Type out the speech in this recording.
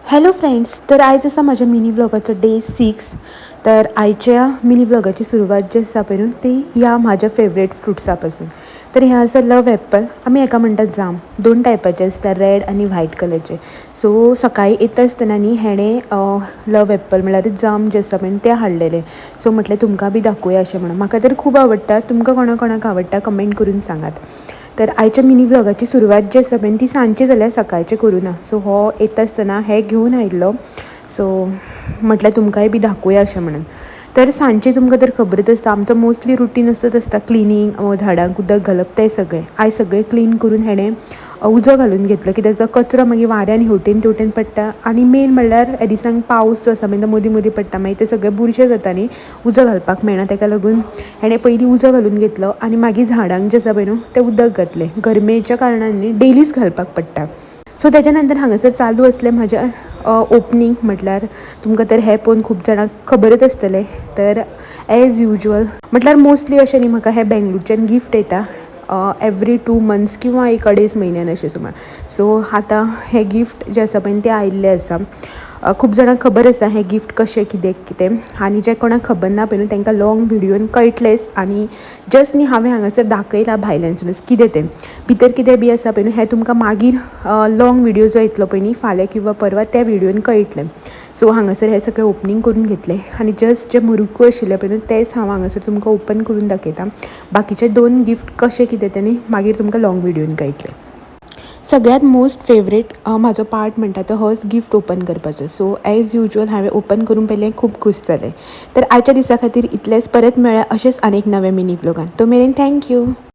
Hello friends, तर आयज आसा म्हज्या मिनी व्लॉगाचो डे 6. तर आयच्या मिनी व्लॉगाची सुरवात जी आसा पळय न्हू ती ह्या म्हाज्या फेवरेट फ्रुट्सा पासून. तर हें आसा लव एप्पल. आमी हेका म्हणटात जाम. 2 टायपाचे आसता, रेड आनी व्हायट कलरचे. सो सकाळीं येता आसतना न्ही हेणें लव एप्पल म्हणल्यार जाम जे आसा पळय तें हाडलेलें. सो म्हटलें तुमकां बी दाखोवया अशें म्हणून. म्हाका तर खूब आवडटा. तुमकां कोणा कोणाक आवडटा कमेंट करून सांगात. तर आयच्या मिनी व्लॉगाची सुरवात जी आसा पळय ती सांजची जाल्यार सकाळचें करूना. सो हो येता आसतना हें घेवन आयिल्लो. सो म्हटल्यार तुमकांय बी दाखोवया अशें म्हणून. तर सांजची तुमकां तर खबरच आसता आमचो मोस्टली रुटीन असोच आसता, क्लिनींग, झाडांक उदक घालप तें सगळें. आयज सगळें क्लीन करून हेणें उजो घालून घेतलो, कित्याक तो कचरो मागीर वाऱ्यान हेवटेन तेवटेन पडटा. आनी मेन म्हणल्यार ह्या दिसांक पावस जो आसा तो मदीं मदीं पडटा, मागीर तें सगळें बुरशें जाता न्ही, उजो घालपाक मेळना. ताका लागून हेणें पयलीं उजो घालून घेतलो आनी मागीर झाडांक जें आसा पळय न्हू तें उदक घातलें. गरमेच्या कारणान न्ही डेलीच घालपाक पडटा. सो तेच्या नंतर हांगासर चालू आसलें म्हजें ओपनींग. म्हटल्यार तुमकां तर हें पळोवन खूब जाणांक खबरच आसतलें. तर एज युजल म्हटल्यार मोस्टली अशें न्ही म्हाका हें बेंगलुरच्यान गिफ्ट येता एवरी 2 मंथ्स किंवा एक अडेज म्हयन्यान अशें सुमार. सो आतां हें गिफ्ट जें आसा पळय तें आयिल्लें आसा. खूब जाणांक खबर आसा हें गिफ्ट कशें कितें आनी जें कोणाक खबर ना पळय न्हू तांकां लाँग विडियोन कळटलेंच. आनी जस्ट न्ही हांवें हांगासर दाखयलां भायल्यानसूनच कितें तें भितर कितें बी आसा पळय न्हू हें तुमकां मागीर लाँग विडियो जो येतलो पळय न्ही फाल्यां किंवा परवा त्या विडियोन कळटलें. सो हांगासर हें सगळें ओपनींग करून घेतलें आनी जस्ट जे मुरुकू आशिल्ले पळय न्हू तेच हांव हांगासर तुमकां ओपन करून दाखयतां. बाकीचे 2 गिफ्ट कशें कितें तें न्ही मागीर तुमकां लाँग विडियोन कळटलें. सगळ्यांत मोस्ट फेवरेट म्हाजो पार्ट म्हणटा तो होच गिफ्ट ओपन करपाचो. सो एज युजल हांवें ओपन करून पयलें खूब खूश जालें. तर आयच्या दिसा खातीर इतलेंच. परत मेळ्या अशेंच आनीक नवें मिनी व्लॉगान. तो मेरेन थँक्यू.